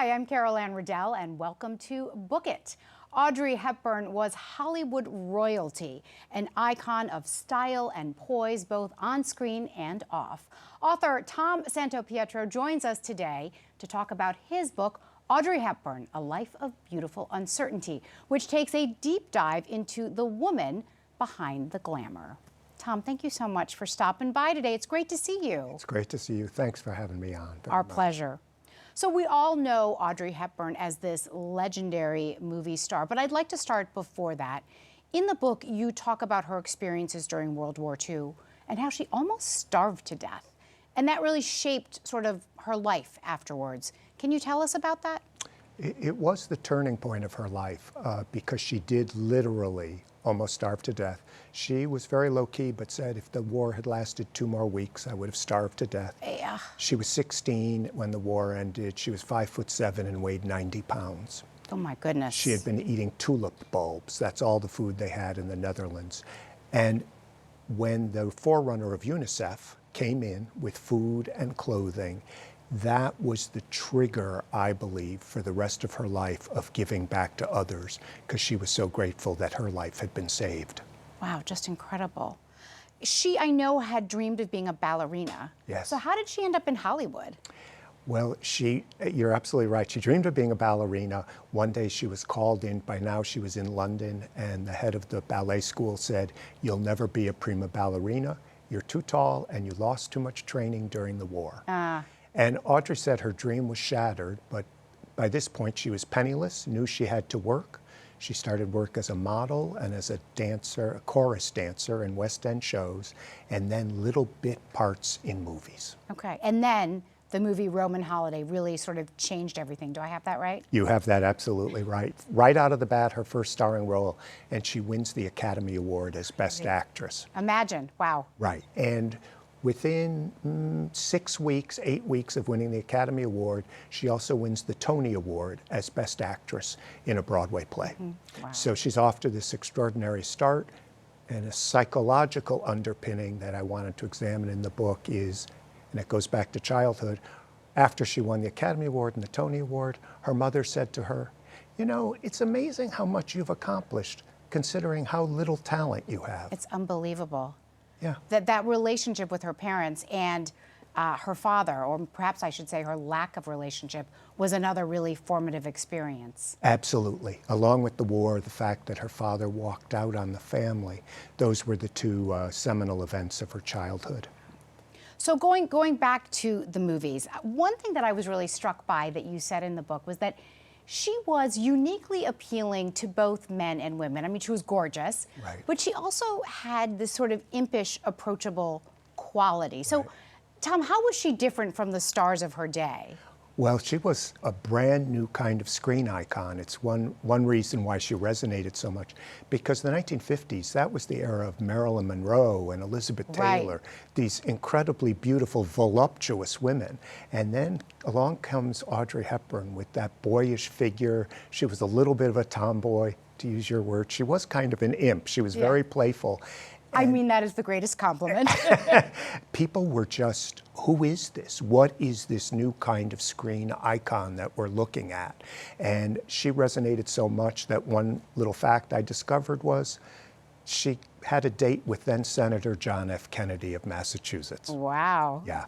Hi, I'm Carol Anne Riddell, and welcome to Book It. Audrey Hepburn was Hollywood royalty, an icon of style and poise, both on screen and off. Author Tom Santopietro joins us today to talk about his book, Audrey Hepburn, A Life of Beautiful Uncertainty, which takes a deep dive into the woman behind the glamour. Tom, thank you so much for stopping by today. It's great to see you. It's great to see you. Thanks for having me on. Our pleasure. So we all know Audrey Hepburn as this legendary movie star, but I'd like to start before that. In the book, you talk about her experiences during World War II and how she almost starved to death. And that really shaped sort of her life afterwards. Can you tell us about that? It was the turning point of her life because she did literally almost starve to death. She was very low-key, but said if the war had lasted 2 more weeks, I would have starved to death. Yeah. She was 16 when the war ended. She was 5'7" and weighed 90 pounds. Oh my goodness. She had been eating tulip bulbs. That's all the food they had in the Netherlands. And when the forerunner of UNICEF came in with food and clothing, that was the trigger, I believe, for the rest of her life of giving back to others, because she was so grateful that her life had been saved. Wow, just incredible. She, I know, had dreamed of being a ballerina. Yes. So how did she end up in Hollywood? Well, you're absolutely right. She dreamed of being a ballerina. One day she was called in, by now she was in London, and the head of the ballet school said, "You'll never be a prima ballerina. You're too tall and you lost too much training during the war." And Audrey said her dream was shattered, but by this point she was penniless, knew she had to work. She started work as a model and as a dancer, a chorus dancer in West End shows, and then little bit parts in movies. Okay, and then the movie Roman Holiday really sort of changed everything. Do I have that right? You have that absolutely right. Right out of the bat, her first starring role, and she wins the Academy Award as Best Actress. Imagine, wow. Right, and within 6 weeks, 8 weeks of winning the Academy Award, she also wins the Tony Award as Best Actress in a Broadway play. Wow. So she's off to this extraordinary start, and a psychological underpinning that I wanted to examine in the book is, and it goes back to childhood, after she won the Academy Award and the Tony Award, her mother said to her, "You know, it's amazing how much you've accomplished considering how little talent you have." It's unbelievable. Yeah. That relationship with her parents and her father, or perhaps I should say her lack of relationship, was another really formative experience. Absolutely. Along with the war, the fact that her father walked out on the family, those were the two seminal events of her childhood. So going back to the movies, one thing that I was really struck by that you said in the book was that she was uniquely appealing to both men and women. I mean, she was gorgeous, right, but she also had this sort of impish, approachable quality. So, right. Tom, how was she different from the stars of her day? Well, she was a brand new kind of screen icon. It's one reason why she resonated so much, because the 1950s, that was the era of Marilyn Monroe and Elizabeth Taylor, right, these incredibly beautiful, voluptuous women. And then along comes Audrey Hepburn with that boyish figure. She was a little bit of a tomboy, to use your word. She was kind of an imp. She was very playful. I mean that is the greatest compliment. People were just, who is this? What is this new kind of screen icon that we're looking at? And she resonated so much that one little fact I discovered was she had a date with then Senator John F. Kennedy of Massachusetts. Wow. Yeah.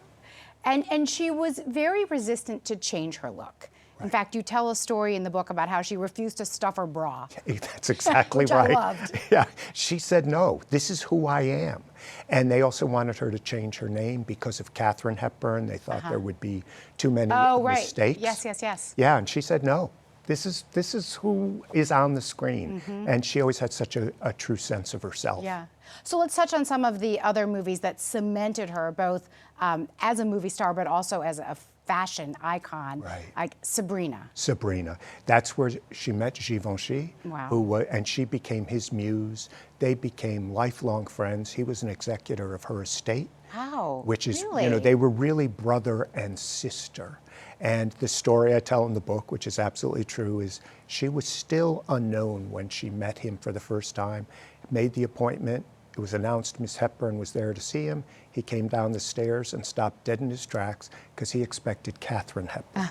And she was very resistant to change her look. In fact, you tell a story in the book about how she refused to stuff her bra. That's exactly which right. I loved. Yeah, she said, no, this is who I am. And they also wanted her to change her name because of Katharine Hepburn. They thought there would be too many mistakes. Yes. Yeah, and she said, no, this is who is on the screen. And she always had such a true sense of herself. Yeah. So let's touch on some of the other movies that cemented her both as a movie star, but also as a fashion icon, right, like Sabrina. Sabrina. That's where she met Givenchy, wow, and she became his muse. They became lifelong friends. He was an executor of her estate. Wow, which is, really? You know, they were really brother and sister. And the story I tell in the book, which is absolutely true, is she was still unknown when she met him for the first time, made the appointment. It was announced Miss Hepburn was there to see him. He came down the stairs and stopped dead in his tracks because he expected Katharine Hepburn.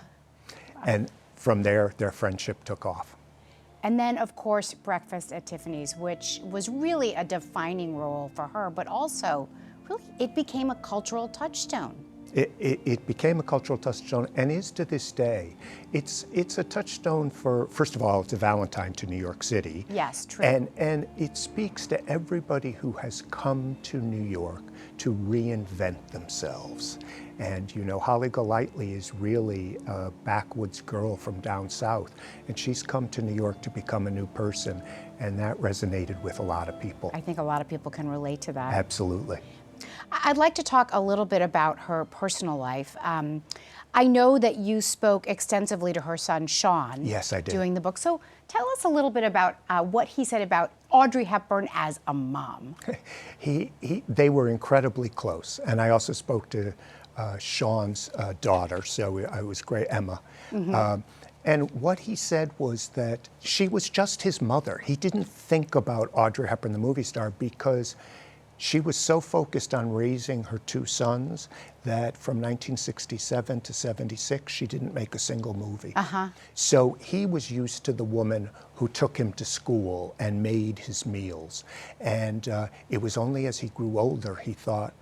And from there, their friendship took off. And then, of course, Breakfast at Tiffany's, which was really a defining role for her, but also, really, it became a cultural touchstone. It became a cultural touchstone and is to this day. It's a touchstone for, first of all, it's a Valentine to New York City. Yes, true. And it speaks to everybody who has come to New York to reinvent themselves. And you know, Holly Golightly is really a backwoods girl from down south, and she's come to New York to become a new person, and that resonated with a lot of people. I think a lot of people can relate to that. Absolutely. I'd like to talk a little bit about her personal life. I know that you spoke extensively to her son, Sean. Yes, I did. Doing the book. So tell us a little bit about what he said about Audrey Hepburn as a mom. They were incredibly close, and I also spoke to Sean's daughter, so it was great, Emma. Mm-hmm. And what he said was that she was just his mother. He didn't think about Audrey Hepburn, the movie star, because she was so focused on raising her two sons that from 1967 to 76, she didn't make a single movie. So he was used to the woman who took him to school and made his meals. And it was only as he grew older, he thought,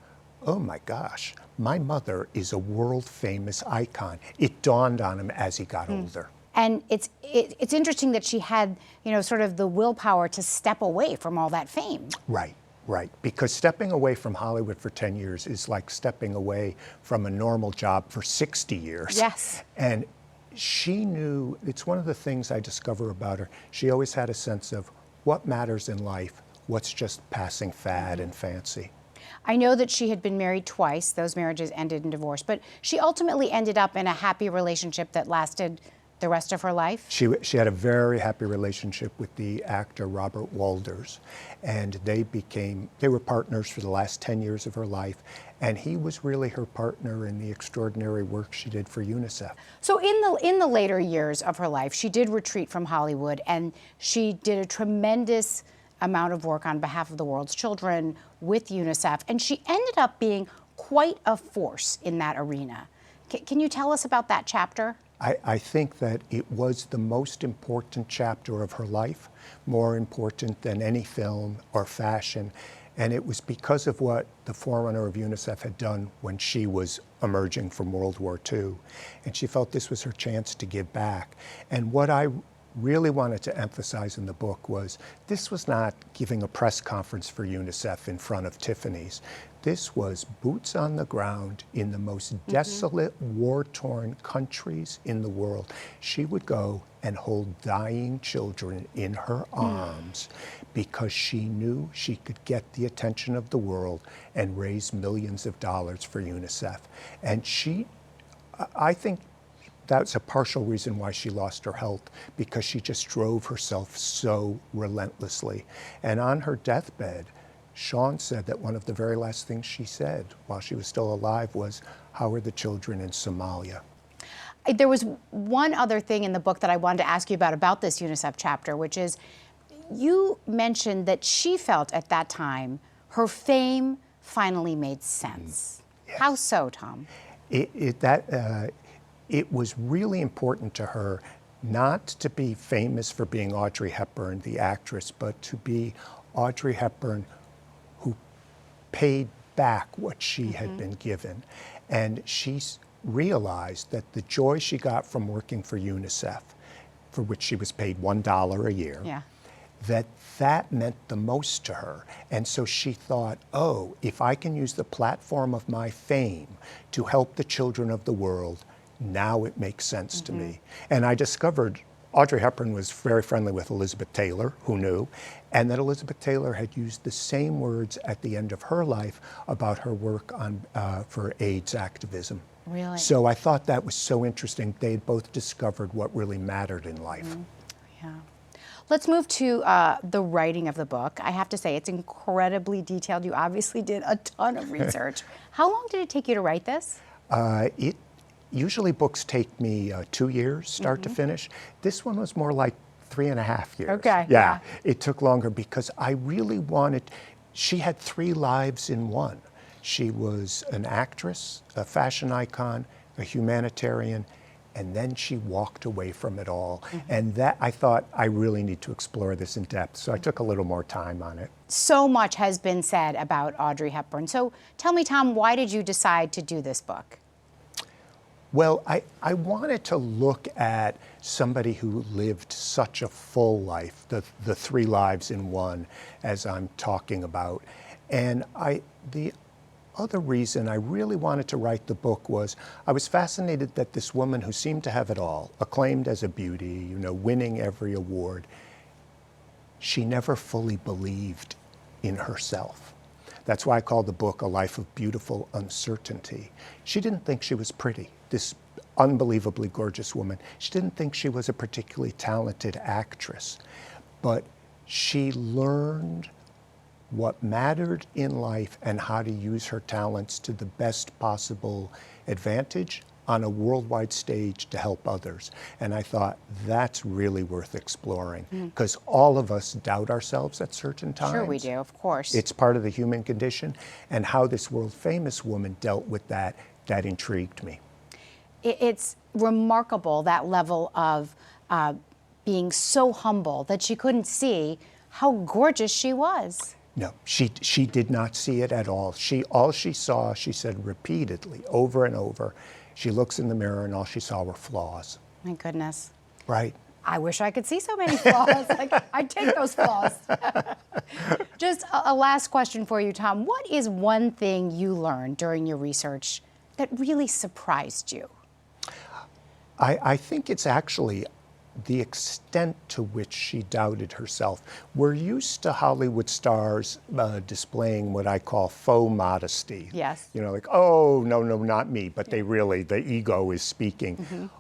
oh my gosh, my mother is a world-famous icon. It dawned on him as he got older. And it's interesting that she had, you know, sort of the willpower to step away from all that fame. Right. Right, because stepping away from Hollywood for 10 years is like stepping away from a normal job for 60 years. Yes. And she knew, it's one of the things I discover about her, she always had a sense of what matters in life, what's just passing fad and fancy. I know that she had been married twice. Those marriages ended in divorce, but she ultimately ended up in a happy relationship that lasted the rest of her life? She had a very happy relationship with the actor Robert Walders, and they were partners for the last 10 years of her life, and he was really her partner in the extraordinary work she did for UNICEF. So in the later years of her life, she did retreat from Hollywood, and she did a tremendous amount of work on behalf of the world's children with UNICEF, and she ended up being quite a force in that arena. Can you tell us about that chapter? I think that it was the most important chapter of her life, more important than any film or fashion. And it was because of what the forerunner of UNICEF had done when she was emerging from World War II. And she felt this was her chance to give back. And what I really wanted to emphasize in the book was this was not giving a press conference for UNICEF in front of Tiffany's. This was boots on the ground in the most desolate, war-torn countries in the world. She would go and hold dying children in her arms because she knew she could get the attention of the world and raise millions of dollars for UNICEF. And I think that's a partial reason why she lost her health, because she just drove herself so relentlessly. And on her deathbed, Sean said that one of the very last things she said while she was still alive was, "How are the children in Somalia?" There was one other thing in the book that I wanted to ask you about this UNICEF chapter, which is you mentioned that she felt at that time her fame finally made sense. Yes. How so, Tom? It was really important to her not to be famous for being Audrey Hepburn, the actress, but to be Audrey Hepburn who paid back what she had been given. And she realized that the joy she got from working for UNICEF, for which she was paid $1 a year, that meant the most to her. And so she thought, oh, if I can use the platform of my fame to help the children of the world, now it makes sense to me. And I discovered Audrey Hepburn was very friendly with Elizabeth Taylor, who knew, and that Elizabeth Taylor had used the same words at the end of her life about her work on for AIDS activism. Really? So I thought that was so interesting. They had both discovered what really mattered in life. Yeah. Let's move to the writing of the book. I have to say, it's incredibly detailed. You obviously did a ton of research. How long did it take you to write this? Usually books take me 2 years, start to finish. This one was more like 3.5 years. Okay. Yeah, it took longer because I really wanted, she had 3 lives in one. She was an actress, a fashion icon, a humanitarian, and then she walked away from it all. And that, I thought, I really need to explore this in depth. So I took a little more time on it. So much has been said about Audrey Hepburn. So tell me, Tom, why did you decide to do this book? Well, I wanted to look at somebody who lived such a full life, the three lives in one, as I'm talking about. And the other reason I really wanted to write the book was I was fascinated that this woman who seemed to have it all, acclaimed as a beauty, you know, winning every award, she never fully believed in herself. That's why I call the book A Life of Beautiful Uncertainty. She didn't think she was pretty, this unbelievably gorgeous woman. She didn't think she was a particularly talented actress, but she learned what mattered in life and how to use her talents to the best possible advantage on a worldwide stage to help others. And I thought that's really worth exploring, because all of us doubt ourselves at certain times. Sure we do, of course. It's part of the human condition, and how this world famous woman dealt with that intrigued me. It's remarkable, that level of being so humble that she couldn't see how gorgeous she was. No, she did not see it at all. All she saw, she said repeatedly, over and over, she looks in the mirror and all she saw were flaws. My goodness. Right. I wish I could see so many flaws. Like, I'd take those flaws. Just a last question for you, Tom. What is one thing you learned during your research that really surprised you? I think it's actually the extent to which she doubted herself. We're used to Hollywood stars displaying what I call faux modesty. Yes. You know, like, oh, no, not me, but they really, the ego is speaking.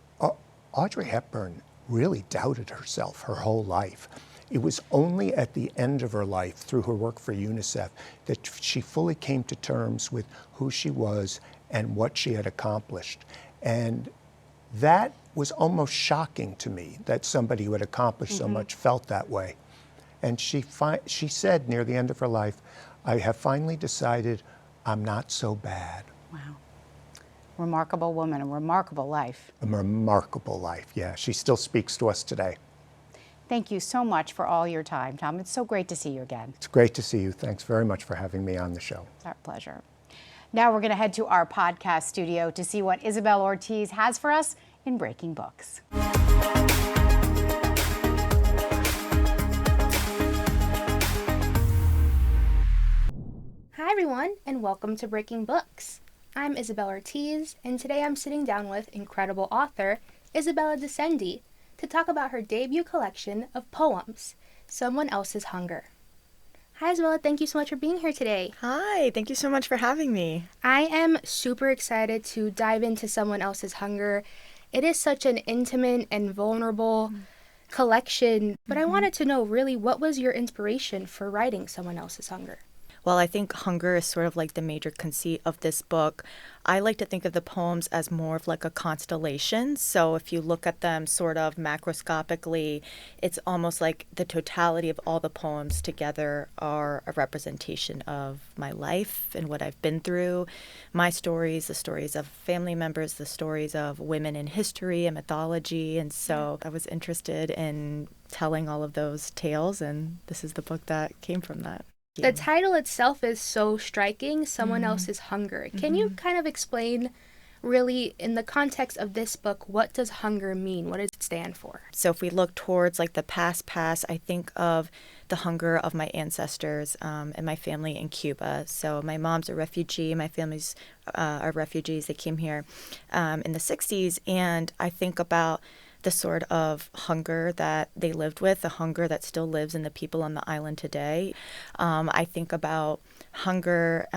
Audrey Hepburn really doubted herself her whole life. It was only at the end of her life, through her work for UNICEF, that she fully came to terms with who she was and what she had accomplished. And that was almost shocking to me, that somebody who had accomplished so much felt that way. And she said near the end of her life, I have finally decided I'm not so bad. Wow. Remarkable woman, a remarkable life. A remarkable life, yeah. She still speaks to us today. Thank you so much for all your time, Tom. It's so great to see you again. It's great to see you. Thanks very much for having me on the show. It's our pleasure. Now we're going to head to our podcast studio to see what Isabel Ortiz has for us in Breaking Books. Hi everyone, and welcome to Breaking Books. I'm Isabel Ortiz, and today I'm sitting down with incredible author Isabella DeSendi to talk about her debut collection of poems, Someone Else's Hunger. Hi Isabella, thank you so much for being here today. Hi, thank you so much for having me. I am super excited to dive into Someone Else's Hunger. It is such an intimate and vulnerable collection, but I wanted to know really what was your inspiration for writing Someone Else's Hunger? Well, I think hunger is sort of like the major conceit of this book. I like to think of the poems as more of like a constellation. So if you look at them sort of macroscopically, it's almost like the totality of all the poems together are a representation of my life and what I've been through, my stories, the stories of family members, the stories of women in history and mythology. And so I was interested in telling all of those tales, and this is the book that came from that. The title itself is so striking, Someone Else's Hunger. Can you kind of explain, really, in the context of this book, what does hunger mean? What does it stand for? So if we look towards like the past, I think of the hunger of my ancestors and my family in Cuba. So my mom's a refugee, my family's are refugees. They came here in the 60s, and I think about the sort of hunger that they lived with, the hunger that still lives in the people on the island today. I think about hunger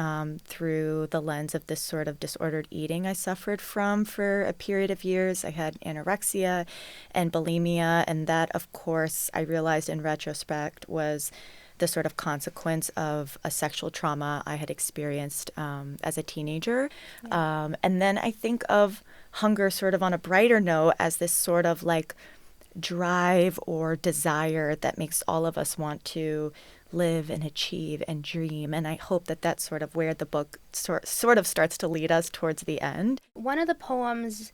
through the lens of this sort of disordered eating I suffered from for a period of years. I had anorexia and bulimia, and that, of course, I realized in retrospect was the sort of consequence of a sexual trauma I had experienced as a teenager. And then I think of hunger sort of on a brighter note as this sort of like drive or desire that makes all of us want to live and achieve and dream. And I hope that that's sort of where the book sort of starts to lead us towards the end. One of the poems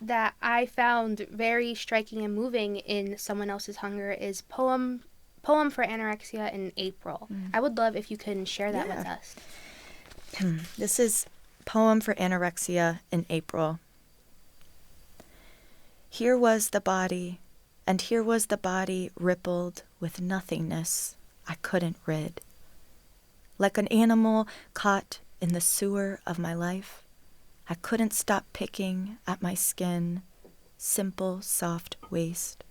that I found very striking and moving in Someone Else's Hunger is Poem for Anorexia in April. I would love if you can share that with us. This is Poem for Anorexia in April. Here was the body, and here was the body rippled with nothingness I couldn't rid. Like an animal caught in the sewer of my life, I couldn't stop picking at my skin, simple, soft waste.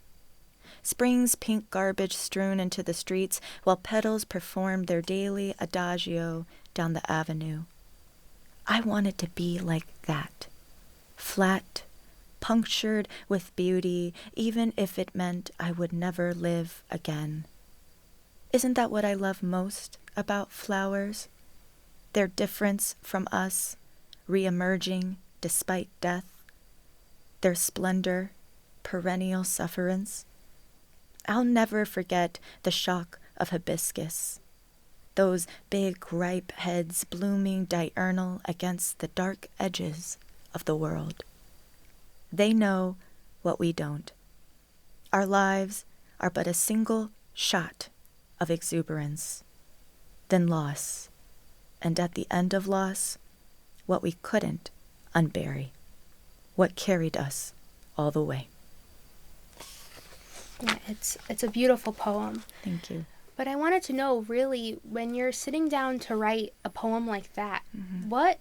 Spring's pink garbage strewn into the streets while petals performed their daily adagio down the avenue. I wanted to be like that, flat, punctured with beauty, even if it meant I would never live again. Isn't that what I love most about flowers? Their difference from us, re-emerging despite death, their splendor, perennial sufferance. I'll never forget the shock of hibiscus, those big ripe heads blooming diurnal against the dark edges of the world. They know what we don't. Our lives are but a single shot of exuberance, then loss, and at the end of loss, what we couldn't unbury, what carried us all the way. Yeah, it's a beautiful poem. Thank you. But I wanted to know, really, when you're sitting down to write a poem like that, what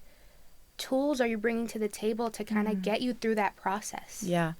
tools are you bringing to the table to kind of get you through that process? Yeah.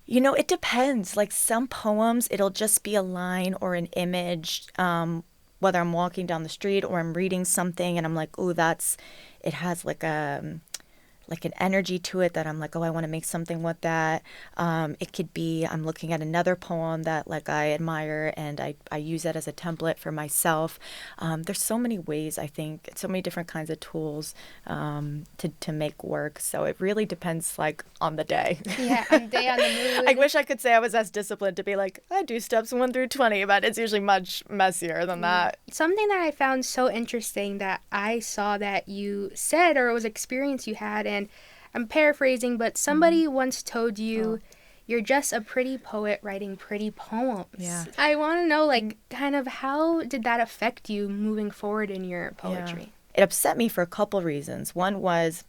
You know, it depends. Like some poems, it'll just be a line or an image, whether I'm walking down the street or I'm reading something and I'm like, oh, it has like an energy to it that I'm like, oh, I want to make something with that. It could be I'm looking at another poem that like I admire and I use that as a template for myself. There's so many ways, I think, so many different kinds of tools to make work. So it really depends like on the day. Yeah, on the day, on the mood. I wish I could say I was as disciplined to be like, I do steps 1 through 20, but it's usually much messier than that. Something that I found so interesting that I saw that you said, or it was experience you had, and I'm paraphrasing, but somebody once told you, you're just a pretty poet writing pretty poems. Yeah. I want to know, like, kind of how did that affect you moving forward in your poetry? It upset me for a couple reasons. One was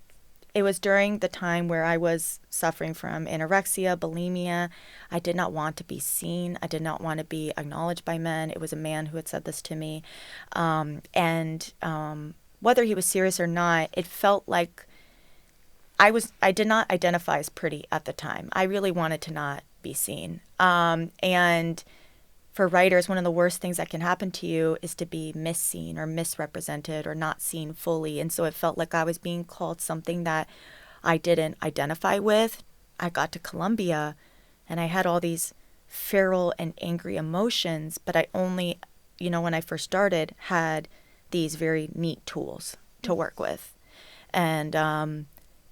it was during the time where I was suffering from anorexia, bulimia. I did not want to be seen. I did not want to be acknowledged by men. It was a man who had said this to me. Whether he was serious or not, it felt like I did not identify as pretty at the time. I really wanted to not be seen. And for writers, one of the worst things that can happen to you is to be misseen or misrepresented or not seen fully. And so it felt like I was being called something that I didn't identify with. I got to Columbia and I had all these feral and angry emotions, but I only, when I first started, had these very neat tools to work with. And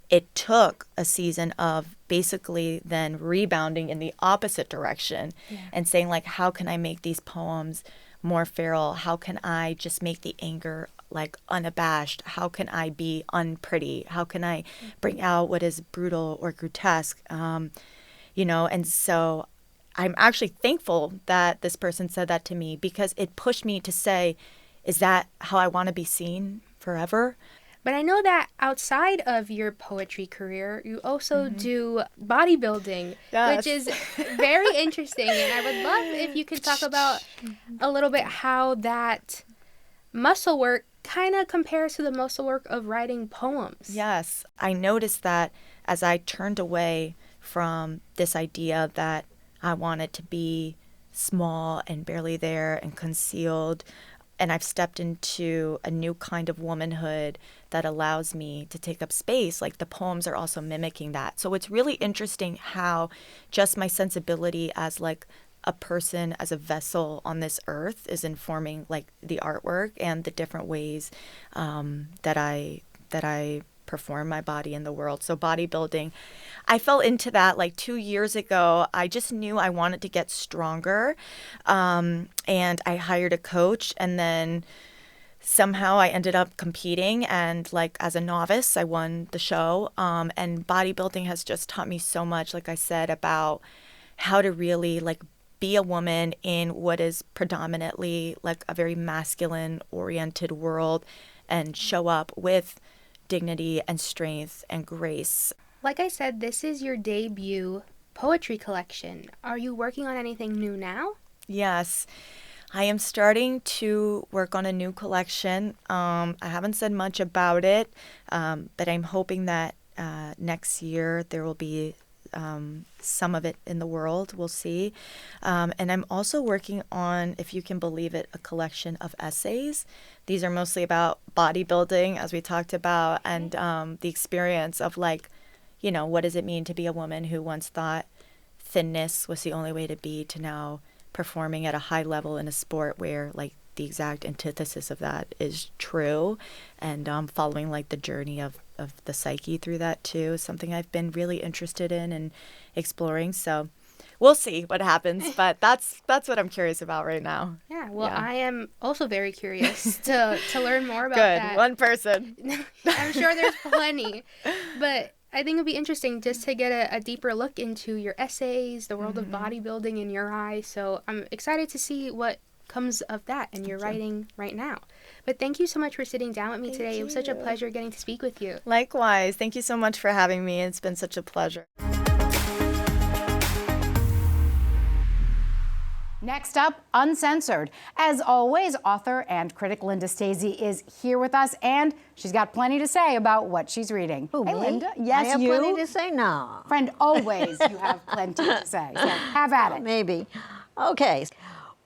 it took a season of basically then rebounding in the opposite direction and saying, like, how can I make these poems more feral? How can I just make the anger, like, unabashed? How can I be unpretty? How can I bring out what is brutal or grotesque? And so I'm actually thankful that this person said that to me because it pushed me to say, is that how I want to be seen forever? But I know that outside of your poetry career, you also do bodybuilding, which is very interesting. And I would love if you could talk about a little bit how that muscle work kind of compares to the muscle work of writing poems. Yes. I noticed that as I turned away from this idea that I wanted to be small and barely there and concealed, and I've stepped into a new kind of womanhood that allows me to take up space. Like the poems are also mimicking that. So it's really interesting how just my sensibility as like a person, as a vessel on this earth is informing like the artwork and the different ways that I perform my body in the world. So bodybuilding, I fell into that like 2 years ago. I just knew I wanted to get stronger. And I hired a coach, and then somehow I ended up competing, and like as a novice, I won the show. And bodybuilding has just taught me so much, like I said, about how to really like be a woman in what is predominantly like a very masculine oriented world and show up with dignity and strength and grace. Like I said, this is your debut poetry collection. Are you working on anything new now? Yes, I am starting to work on a new collection. I haven't said much about it, but I'm hoping that next year there will be some of it in the world. We'll see. And I'm also working on, if you can believe it, a collection of essays. These are mostly about bodybuilding, as we talked about, and the experience of like, you know, what does it mean to be a woman who once thought thinness was the only way to be, to now performing at a high level in a sport where like the exact antithesis of that is true, and following like the journey of the psyche through that too is something I've been really interested in and exploring. So we'll see what happens, but that's what I'm curious about right now. Yeah, well, I am also very curious to learn more about that. Good, one person. I'm sure there's plenty, but I think it'd be interesting just to get a deeper look into your essays, the world of bodybuilding in your eyes. So I'm excited to see what comes of that and your writing right now. But thank you so much for sitting down with me today. It was such a pleasure getting to speak with you. Likewise. Thank you so much for having me. It's been such a pleasure. Next up, Uncensored. As always, author and critic Linda Stasi is here with us, and she's got plenty to say about what she's reading. Who, hey, me? Linda. Yes, I have you. plenty to say now. Friend, always you have plenty to say. So have at it. Maybe. Okay.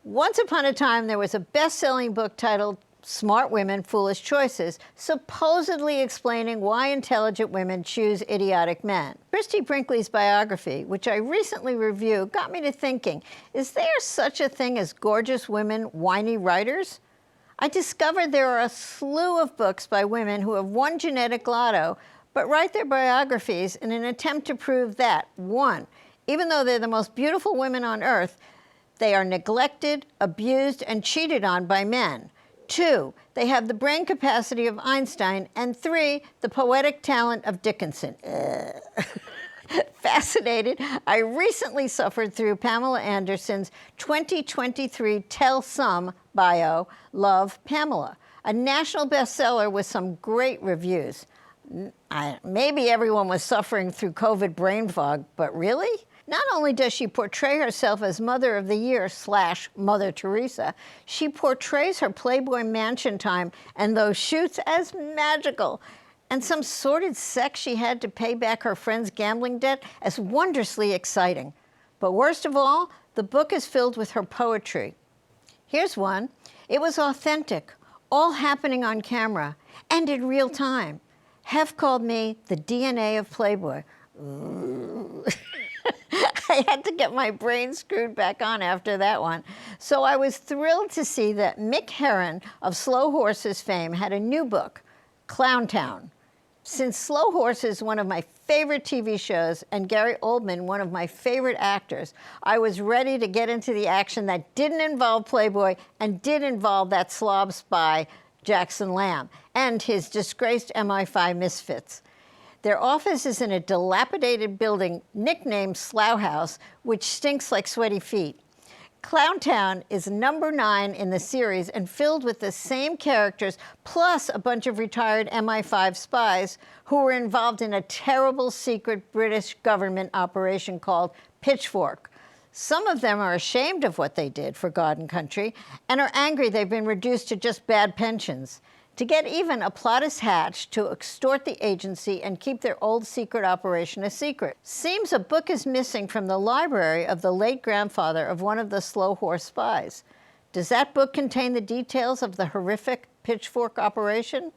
Once upon a time, there was a best-selling book titled Smart Women, Foolish Choices, supposedly explaining why intelligent women choose idiotic men. Christy Brinkley's biography, which I recently reviewed, got me to thinking, is there such a thing as gorgeous women, whiny writers? I discovered there are a slew of books by women who have won genetic lotto, but write their biographies in an attempt to prove that, one, even though they're the most beautiful women on earth, they are neglected, abused, and cheated on by men. 2, they have the brain capacity of Einstein. And 3, the poetic talent of Dickinson. Fascinated, I recently suffered through Pamela Anderson's 2023 Tell Some bio, Love, Pamela, a national bestseller with some great reviews. Maybe everyone was suffering through COVID brain fog, but really? Not only does she portray herself as Mother of the Year / Mother Teresa, she portrays her Playboy Mansion time and those shoots as magical, and some sordid sex she had to pay back her friend's gambling debt as wondrously exciting. But worst of all, the book is filled with her poetry. Here's one. It was authentic, all happening on camera and in real time. Hef called me the DNA of Playboy. I had to get my brain screwed back on after that one. So I was thrilled to see that Mick Herron of Slow Horses fame had a new book, Clowntown. Since Slow Horses is one of my favorite TV shows and Gary Oldman one of my favorite actors, I was ready to get into the action that didn't involve Playboy and did involve that slob spy, Jackson Lamb, and his disgraced MI5 misfits. Their office is in a dilapidated building nicknamed Slough House, which stinks like sweaty feet. Clowntown is number 9 in the series and filled with the same characters, plus a bunch of retired MI5 spies who were involved in a terrible secret British government operation called Pitchfork. Some of them are ashamed of what they did for God and country and are angry they've been reduced to just bad pensions. To get even, a plot is hatched to extort the agency and keep their old secret operation a secret. Seems a book is missing from the library of the late grandfather of one of the Slow Horse spies. Does that book contain the details of the horrific Pitchfork operation?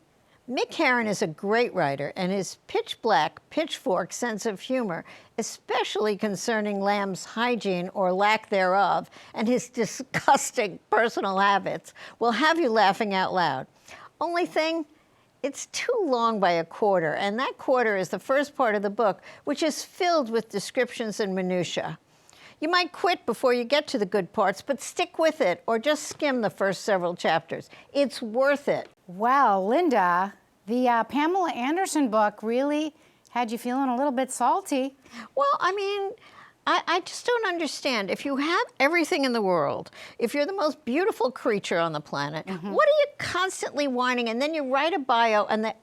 Mick Herron is a great writer, and his pitch-black, pitchfork sense of humor, especially concerning Lamb's hygiene or lack thereof, and his disgusting personal habits, will have you laughing out loud. Only thing, it's too long by a quarter, and that quarter is the first part of the book, which is filled with descriptions and minutiae. You might quit before you get to the good parts, but stick with it or just skim the first several chapters. It's worth it. Well, Linda, the Pamela Anderson book really had you feeling a little bit salty. Well, I mean, I just don't understand. If you have everything in the world, if you're the most beautiful creature on the planet, what are you constantly whining? And then you write a bio and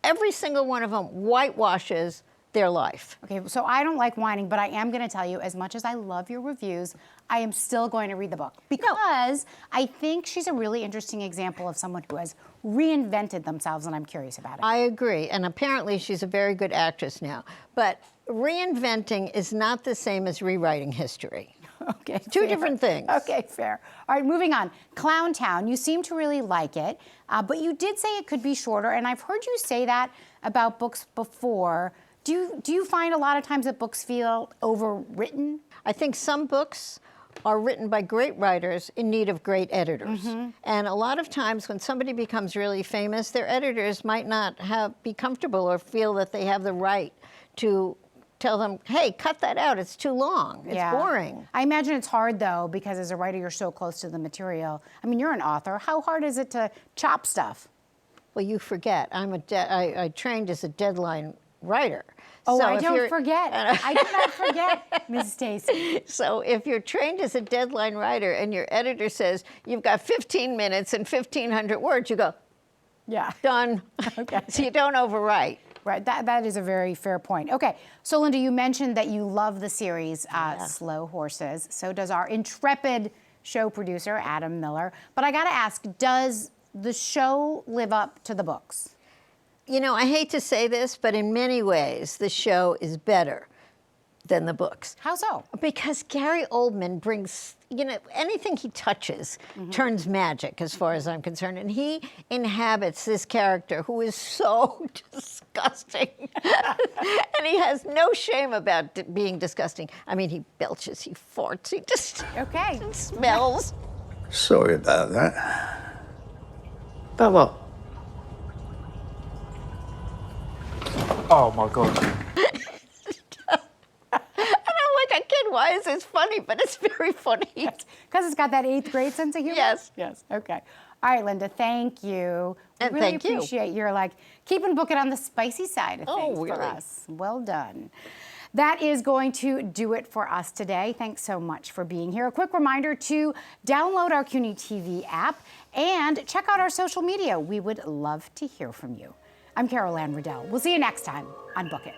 every single one of them whitewashes their life. Okay, so I don't like whining, but I am going to tell you, as much as I love your reviews, I am still going to read the book because I think she's a really interesting example of someone who has reinvented themselves, and I'm curious about it. I agree, and apparently she's a very good actress now. But reinventing is not the same as rewriting history. Okay, Two different things. Okay, fair. All right, moving on. Clown Town, you seem to really like it, but you did say it could be shorter, and I've heard you say that about books before. Do you find a lot of times that books feel overwritten? I think some books are written by great writers in need of great editors. And a lot of times when somebody becomes really famous, their editors might not be comfortable or feel that they have the right to tell them, hey, cut that out, it's too long, it's boring. I imagine it's hard though, because as a writer, you're so close to the material. I mean, you're an author. How hard is it to chop stuff? Well, you forget, I trained as a deadline writer. Oh, so I don't forget. I do not forget, Ms. Stasi. So if you're trained as a deadline writer and your editor says, you've got 15 minutes and 1,500 words, you go, yeah, done. Okay. So you don't overwrite. Right, that is a very fair point. Okay, so Linda, you mentioned that you love the series Slow Horses. So does our intrepid show producer, Adam Miller. But I gotta ask, does the show live up to the books? You know, I hate to say this, but in many ways, the show is better than the books. How so? Because Gary Oldman brings, you know, anything he touches turns magic as far as I'm concerned. And he inhabits this character who is so disgusting. And he has no shame about being disgusting. I mean, he belches, he farts, he just smells. Sorry about that. About what? Oh my God. And I'm like a kid, why is this funny? But it's very funny. Because it's got that 8th grade sense of humor? Yes. Yes, okay. All right, Linda, thank you. And really thank you. appreciate your keeping Book It on the spicy side of things for us. Well done. That is going to do it for us today. Thanks so much for being here. A quick reminder to download our CUNY TV app and check out our social media. We would love to hear from you. I'm Carol Anne Riddell. We'll see you next time on Book It.